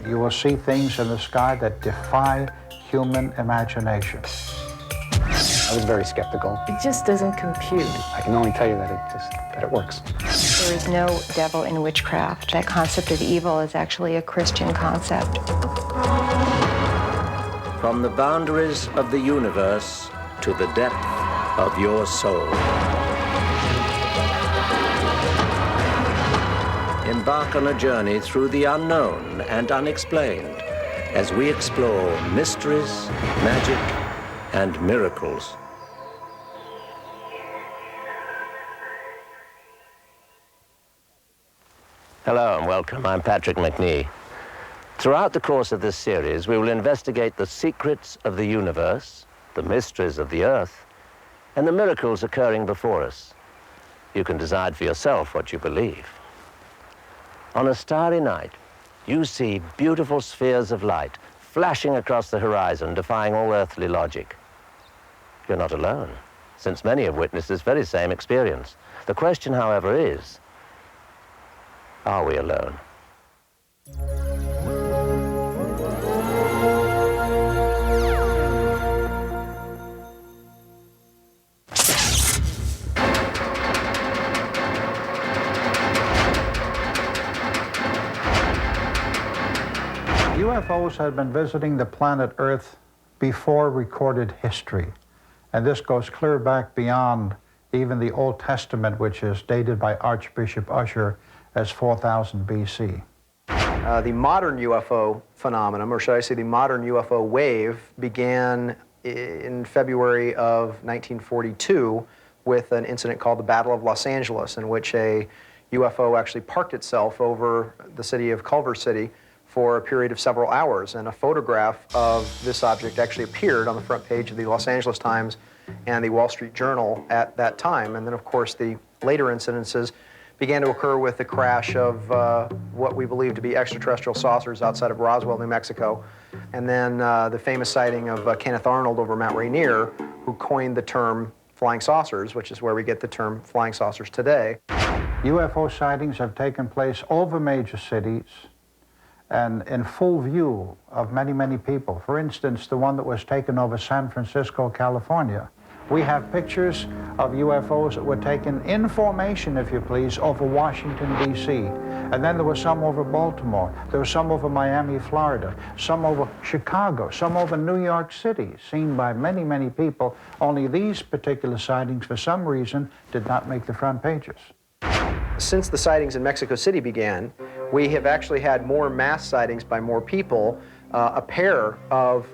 You will see things in the sky that defy human imagination. I was very skeptical. It just doesn't compute. I can only tell you that it works. There is no devil in witchcraft. That concept of evil is actually a Christian concept. From the boundaries of the universe to the depth of your soul. Embark on a journey through the unknown and unexplained as we explore mysteries, magic, and miracles. Hello and welcome. I'm Patrick Macnee. Throughout the course of this series, we will investigate the secrets of the universe, the mysteries of the earth, and the miracles occurring before us. You can decide for yourself what you believe. On a starry night, you see beautiful spheres of light flashing across the horizon, defying all earthly logic. You're not alone, since many have witnessed this very same experience. The question, however, is, are we alone? UFOs had been visiting the planet Earth before recorded history. And this goes clear back beyond even the Old Testament, which is dated by Archbishop Usher as 4000 BC. The modern UFO phenomenon, or should I say the modern UFO wave, began in February of 1942 with an incident called the Battle of Los Angeles, in which a UFO actually parked itself over the city of Culver City for a period of several hours, and a photograph of this object actually appeared on the front page of the Los Angeles Times and the Wall Street Journal at that time. And then, of course, the later incidences began to occur with the crash of what we believe to be extraterrestrial saucers outside of Roswell, New Mexico, and then the famous sighting of Kenneth Arnold over Mount Rainier, who coined the term flying saucers, which is where we get the term flying saucers today. UFO sightings have taken place over major cities and in full view of many, many people. For instance, the one that was taken over San Francisco, California. We have pictures of UFOs that were taken in formation, if you please, over Washington, D.C. And then there were some over Baltimore. There were some over Miami, Florida. Some over Chicago. Some over New York City, seen by many, many people. Only these particular sightings, for some reason, did not make the front pages. Since the sightings in Mexico City began, we have actually had more mass sightings by more people. A pair of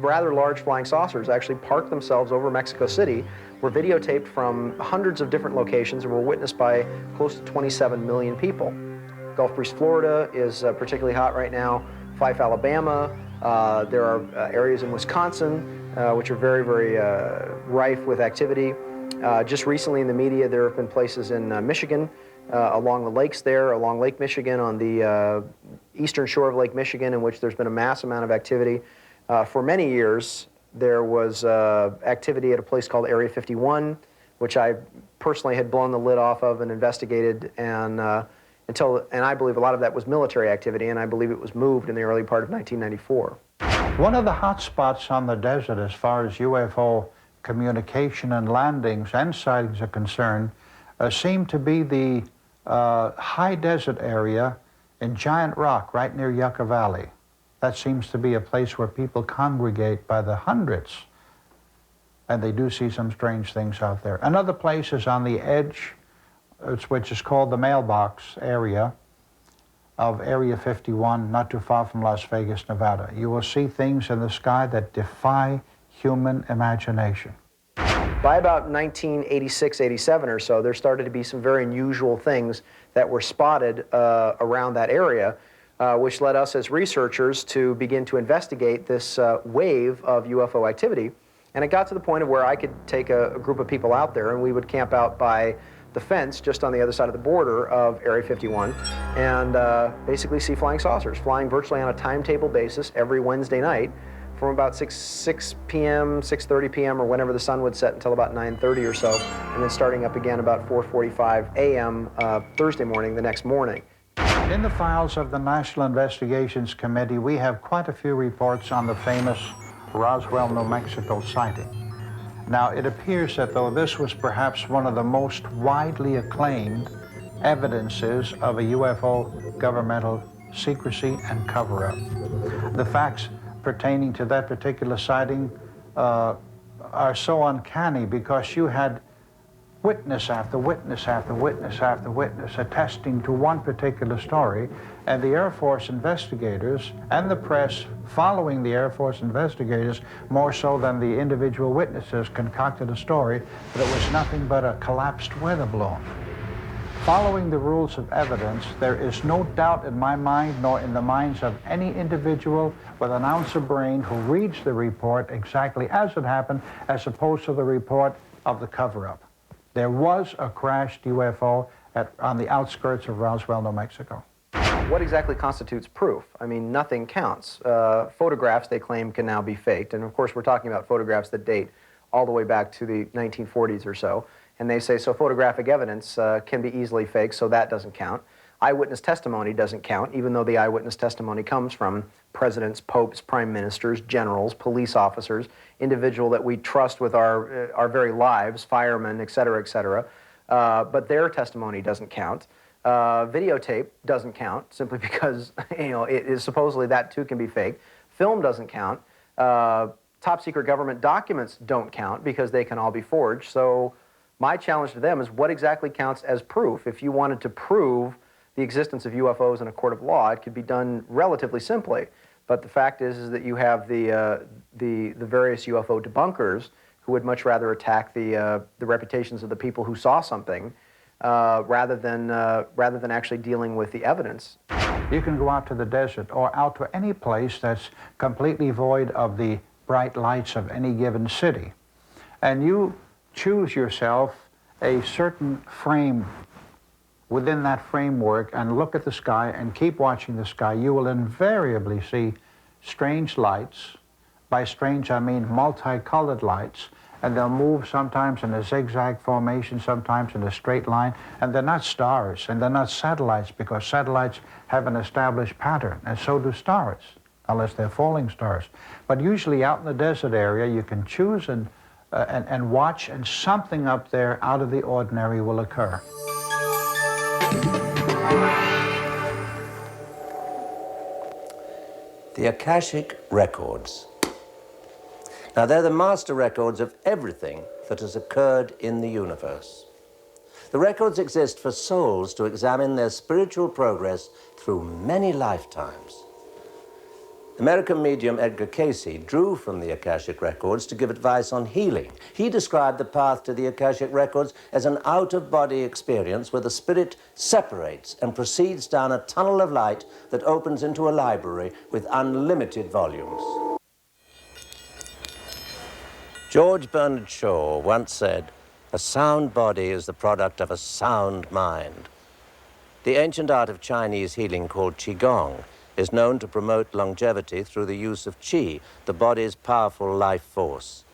rather large flying saucers actually parked themselves over Mexico City, were videotaped from hundreds of different locations, and were witnessed by close to 27 million people. Gulf Breeze, Florida is particularly hot right now. Fife, Alabama. There are areas in Wisconsin which are very, very rife with activity. Just recently in the media, there have been places in Michigan, along the lakes there, along Lake Michigan, on the eastern shore of Lake Michigan, in which there's been a mass amount of activity. For many years, there was activity at a place called Area 51, which I personally had blown the lid off of and investigated, and I believe a lot of that was military activity, and I believe it was moved in the early part of 1994. One of the hot spots on the desert as far as UFO communication and landings and sightings are concerned seem to be the high desert area in Giant Rock right near Yucca Valley. That seems to be a place where people congregate by the hundreds, and they do see some strange things out there. Another place is on the edge, which is called the Mailbox area of Area 51, not too far from Las Vegas, Nevada. You will see things in the sky that defy human imagination. By about 1986, 87 or so, there started to be some very unusual things that were spotted around that area, which led us as researchers to begin to investigate this wave of UFO activity. And it got to the point of where I could take a group of people out there, and we would camp out by the fence just on the other side of the border of Area 51 and basically see flying saucers, flying virtually on a timetable basis every Wednesday night from about 6 p.m., 6:30 p.m., or whenever the sun would set until about 9:30 or so, and then starting up again about 4:45 a.m. Thursday morning the next morning. In the files of the National Investigations Committee, we have quite a few reports on the famous Roswell, New Mexico sighting. Now, it appears that though this was perhaps one of the most widely acclaimed evidences of a UFO governmental secrecy and cover-up, the facts pertaining to that particular sighting are so uncanny because you had witness after witness after witness after witness attesting to one particular story, and the Air Force investigators and the press following the Air Force investigators more so than the individual witnesses concocted a story that it was nothing but a collapsed weather balloon. Following the rules of evidence, there is no doubt in my mind nor in the minds of any individual with an ounce of brain who reads the report exactly as it happened as opposed to the report of the cover-up. There was a crashed UFO on the outskirts of Roswell, New Mexico. What exactly constitutes proof? I mean, nothing counts. Photographs, they claim, can now be faked. And of course, we're talking about photographs that date all the way back to the 1940s or so. And they say, so photographic evidence can be easily faked, so that doesn't count. Eyewitness testimony doesn't count, even though the eyewitness testimony comes from presidents, popes, prime ministers, generals, police officers, individual that we trust with our very lives, firemen, et cetera, but their testimony doesn't count. Videotape doesn't count, simply because, you know, it is supposedly that too can be faked. Film doesn't count. Top secret government documents don't count because they can all be forged. So my challenge to them is what exactly counts as proof? If you wanted to prove the existence of UFOs in a court of law, it could be done relatively simply. But the fact is that you have the various UFO debunkers who would much rather attack the reputations of the people who saw something rather than actually dealing with the evidence. You can go out to the desert or out to any place that's completely void of the bright lights of any given city, and you choose yourself a certain frame within that framework and look at the sky and keep watching the sky, you will invariably see strange lights. By strange, I mean multicolored lights, and they'll move sometimes in a zigzag formation, sometimes in a straight line, and they're not stars, and they're not satellites, because satellites have an established pattern, and so do stars, unless they're falling stars. But usually out in the desert area, you can choose and watch, and something up there out of the ordinary will occur. The Akashic Records. Now, they're the master records of everything that has occurred in the universe. The records exist for souls to examine their spiritual progress through many lifetimes. American medium Edgar Cayce drew from the Akashic Records to give advice on healing. He described the path to the Akashic Records as an out-of-body experience where the spirit separates and proceeds down a tunnel of light that opens into a library with unlimited volumes. George Bernard Shaw once said, "A sound body is the product of a sound mind." The ancient art of Chinese healing called Qigong is known to promote longevity through the use of Qi, the body's powerful life force.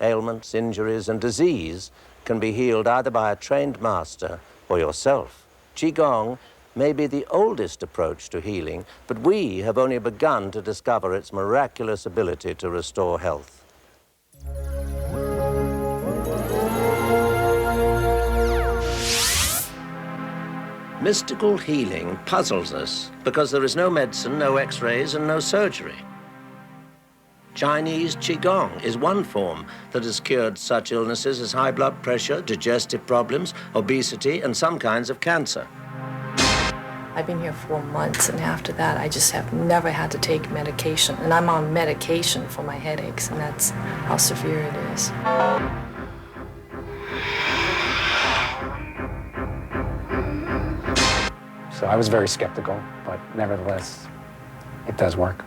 Ailments, injuries, and disease can be healed either by a trained master or yourself. Qigong may be the oldest approach to healing, but we have only begun to discover its miraculous ability to restore health. Mystical healing puzzles us because there is no medicine, no x-rays, and no surgery. Chinese Qigong is one form that has cured such illnesses as high blood pressure, digestive problems, obesity, and some kinds of cancer. I've been here 4 months, and after that, I just have never had to take medication. And I'm on medication for my headaches, and that's how severe it is. So I was very skeptical, but nevertheless, it does work.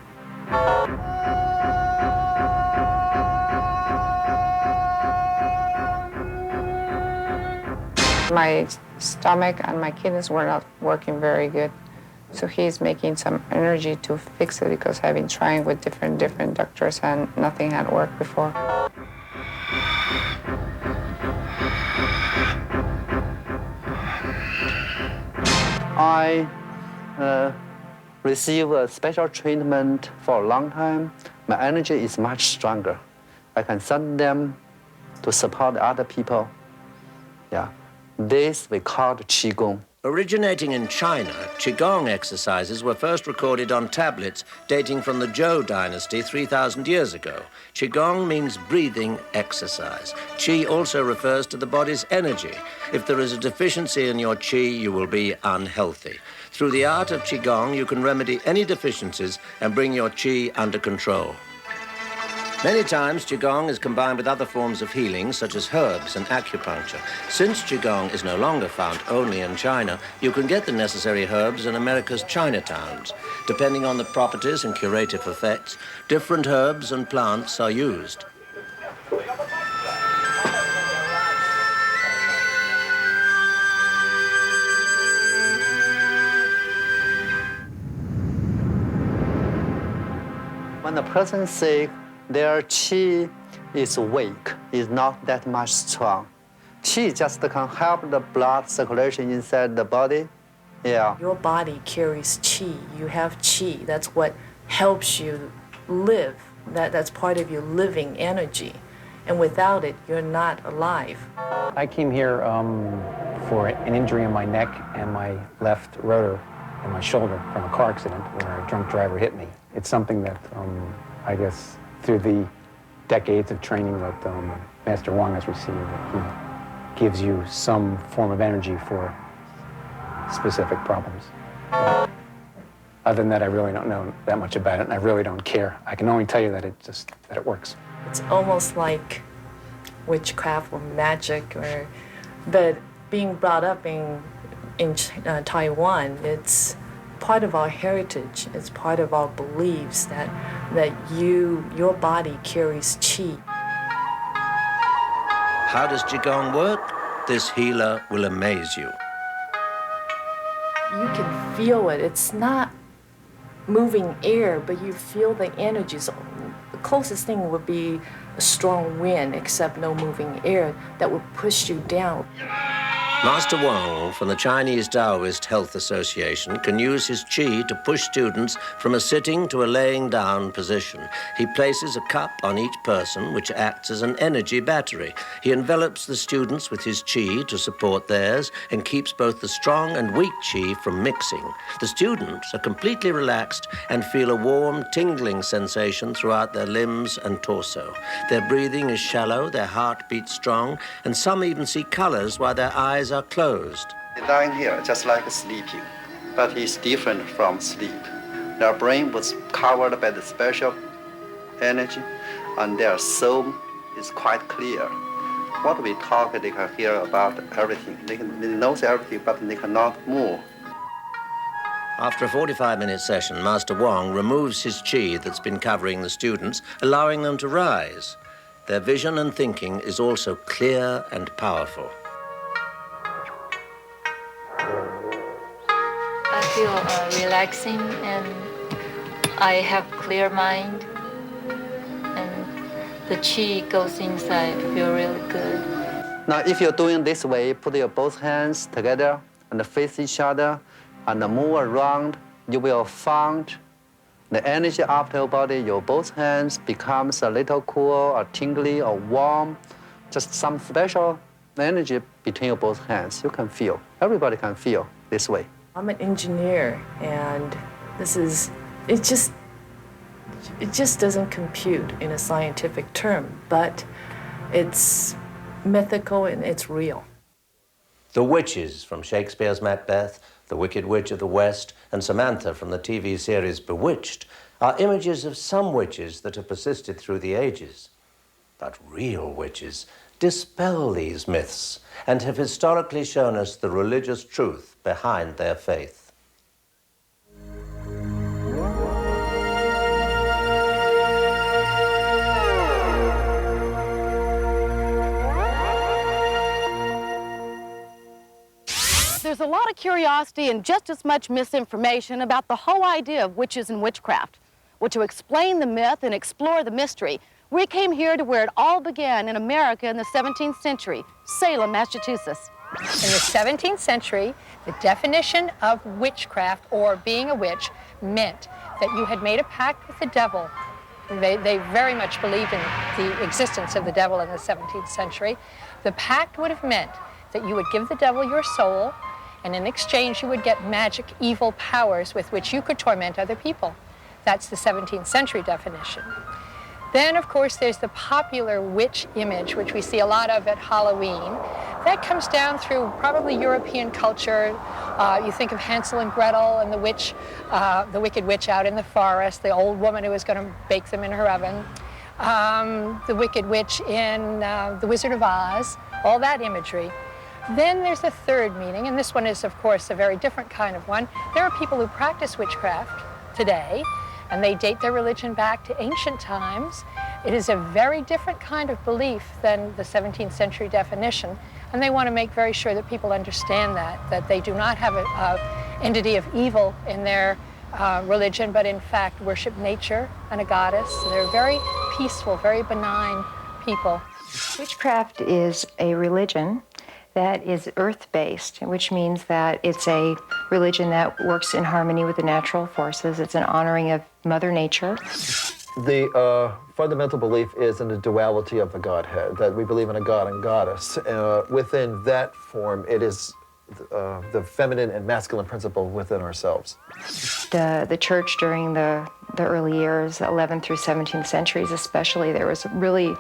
My stomach and my kidneys were not working very good. So he's making some energy to fix it because I've been trying with different doctors and nothing had worked before. I receive a special treatment for a long time, my energy is much stronger. I can send them to support other people. Yeah, this we call Qigong. Originating in China, Qigong exercises were first recorded on tablets dating from the Zhou dynasty 3,000 years ago. Qigong means breathing exercise. Qi also refers to the body's energy. If there is a deficiency in your Qi, you will be unhealthy. Through the art of Qigong, you can remedy any deficiencies and bring your Qi under control. Many times, Qigong is combined with other forms of healing, such as herbs and acupuncture. Since Qigong is no longer found only in China, you can get the necessary herbs in America's Chinatowns. Depending on the properties and curative effects, different herbs and plants are used. When a person is sick, their Qi is weak, is not that much strong. Qi just can help the blood circulation inside the body. Yeah. Your body carries Qi. You have Qi. That's what helps you live. That's part of your living energy. And without it, you're not alive. I came here for an injury in my neck and my left rotor and my shoulder from a car accident where a drunk driver hit me. It's something that I guess through the decades of training that Master Wang has received, he gives you some form of energy for specific problems. But other than that, I really don't know that much about it, and I really don't care. I can only tell you that it works. It's almost like witchcraft or magic, but being brought up in Taiwan, it's part of our heritage. It's part of our beliefs that your body carries Qi. How does Qigong work? This healer will amaze you. You can feel it. It's not moving air, but you feel the energies. The closest thing would be a strong wind, except no moving air, that would push you down. Master Wang from the Chinese Taoist Health Association can use his Qi to push students from a sitting to a laying down position. He places a cup on each person, which acts as an energy battery. He envelops the students with his Qi to support theirs and keeps both the strong and weak Qi from mixing. The students are completely relaxed and feel a warm, tingling sensation throughout their limbs and torso. Their breathing is shallow, their heart beats strong, and some even see colors while their eyes are closed. They're lying here just like sleeping, but it's different from sleep. Their brain was covered by the special energy, and their soul is quite clear. What we talk, they can hear about everything. They know everything, but they cannot move. After a 45-minute session, Master Wang removes his Qi that's been covering the students, allowing them to rise. Their vision and thinking is also clear and powerful. I feel relaxing, and I have clear mind, and the Qi goes inside, feel really good. Now, if you're doing this way, put your both hands together and face each other and move around, you will find the energy after your body, your both hands becomes a little cool or tingly or warm, just some special energy between your both hands. You can feel, everybody can feel this way. I'm an engineer, and it just doesn't compute in a scientific term, but it's mythical and it's real. The witches from Shakespeare's Macbeth, the Wicked Witch of the West, and Samantha from the TV series Bewitched are images of some witches that have persisted through the ages. But real witches dispel these myths and have historically shown us the religious truth behind their faith. There's a lot of curiosity and just as much misinformation about the whole idea of witches and witchcraft. Well, to explain the myth and explore the mystery, we came here to where it all began in America in the 17th century, Salem, Massachusetts. In the 17th century, the definition of witchcraft, or being a witch, meant that you had made a pact with the devil. They very much believed in the existence of the devil in the 17th century. The pact would have meant that you would give the devil your soul, and in exchange you would get magic, evil powers with which you could torment other people. That's the 17th century definition. Then, of course, there's the popular witch image, which we see a lot of at Halloween. That comes down through probably European culture. You think of Hansel and Gretel and the wicked witch out in the forest, the old woman who was going to bake them in her oven, the wicked witch in The Wizard of Oz, all that imagery. Then there's the third meaning, and this one is, of course, a very different kind of one. There are people who practice witchcraft today, and they date their religion back to ancient times. It is a very different kind of belief than the 17th century definition, and they want to make very sure that people understand that they do not have an entity of evil in their religion, but in fact worship nature and a goddess. So they're very peaceful, very benign people. Witchcraft is a religion that is earth-based, which means that it's a religion that works in harmony with the natural forces. It's an honoring of Mother Nature. The fundamental belief is in the duality of the Godhead, that we believe in a God and Goddess. Within that form, it is the feminine and masculine principle within ourselves. The church during the early years, 11th through 17th centuries especially, there was really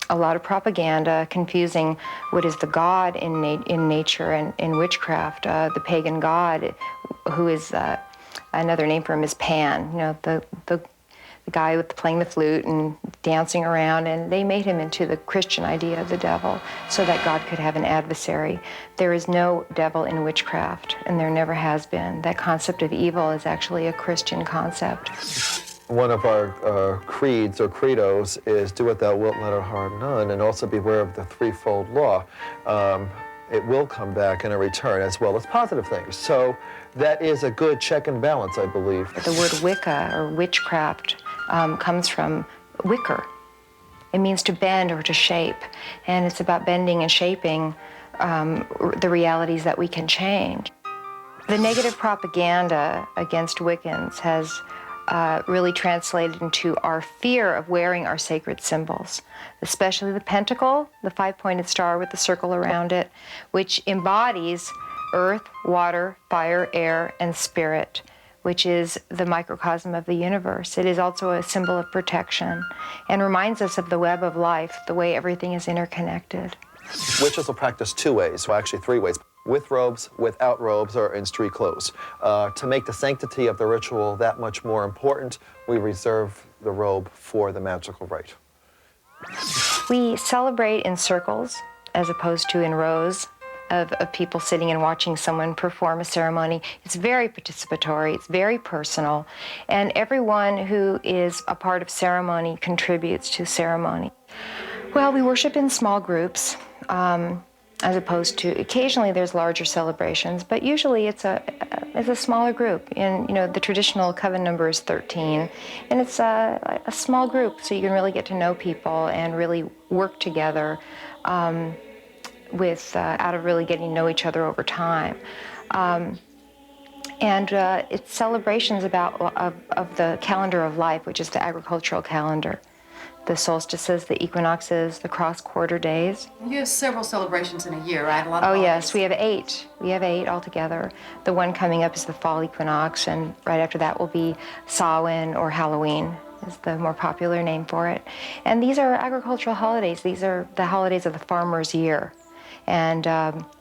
a lot of propaganda confusing what is the God in nature and in witchcraft. The pagan god, who is another name for him is Pan, you know, the guy with playing the flute and dancing around, and they made him into the Christian idea of the devil so that God could have an adversary. There is no devil in witchcraft, and there never has been. That concept of evil is actually a Christian concept. One of our creeds or credos is do what thou wilt, let it harm none, and also beware of the threefold law. It will come back in a return, as well as positive things. So that is a good check and balance, I believe. The word Wicca or witchcraft comes from wicker. It means to bend or to shape, and it's about bending and shaping the realities that we can change. The negative propaganda against Wiccans has really translated into our fear of wearing our sacred symbols, especially the pentacle, the five-pointed star with the circle around it, which embodies earth, water, fire, air, and spirit, which is the microcosm of the universe. It is also a symbol of protection and reminds us of the web of life, the way everything is interconnected. Witches will practice two ways, well, actually three ways. With robes, without robes, or in street clothes. To make the sanctity of the ritual that much more important, we reserve the robe for the magical rite. We celebrate in circles as opposed to in rows of people sitting and watching someone perform a ceremony. It's very participatory, it's very personal, and everyone who is a part of ceremony contributes to ceremony. Well, we worship in small groups. As opposed to occasionally there's larger celebrations, but usually it's a smaller group. And you know, the traditional coven number is 13, and it's a small group, so you can really get to know people and really work together out of really getting to know each other over time. It's celebrations of the calendar of life, which is the agricultural calendar. The solstices, the equinoxes, the cross-quarter days. You have several celebrations in a year, right? A lot of holidays. Yes, we have 8. We have 8 altogether. The one coming up is the fall equinox, and right after that will be Samhain, or Halloween is the more popular name for it. And these are agricultural holidays. These are the holidays of the farmer's year. And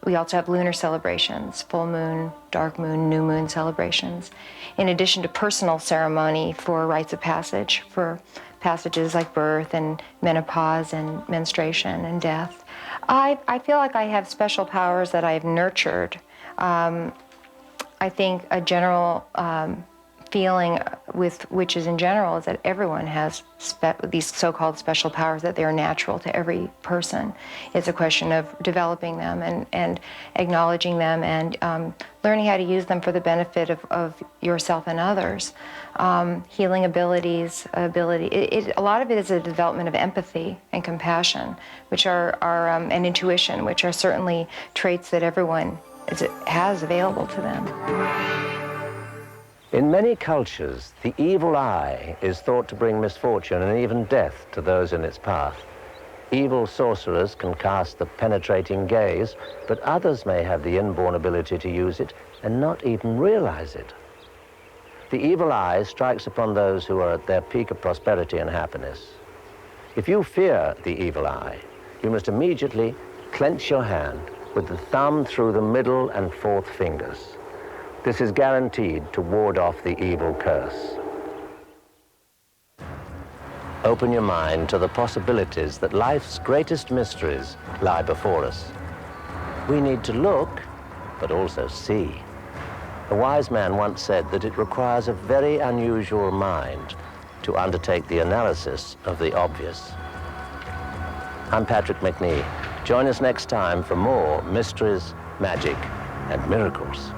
we also have lunar celebrations, full moon, dark moon, new moon celebrations, in addition to personal ceremony for rites of passage, for passages like birth and menopause and menstruation and death. I feel like I have special powers that I've nurtured. I think a general feeling with witches in general is that everyone has these so-called special powers, that they're natural to every person. It's a question of developing them and acknowledging them and learning how to use them for the benefit of yourself and others. Healing abilities, a lot of it is a development of empathy and compassion, which are and intuition, which are certainly traits that everyone has available to them. In many cultures, the evil eye is thought to bring misfortune and even death to those in its path. Evil sorcerers can cast the penetrating gaze, but others may have the inborn ability to use it and not even realize it. The evil eye strikes upon those who are at their peak of prosperity and happiness. If you fear the evil eye, you must immediately clench your hand with the thumb through the middle and fourth fingers. This is guaranteed to ward off the evil curse. Open your mind to the possibilities that life's greatest mysteries lie before us. We need to look, but also see. A wise man once said that it requires a very unusual mind to undertake the analysis of the obvious. I'm Patrick Macnee. Join us next time for more mysteries, magic, and miracles.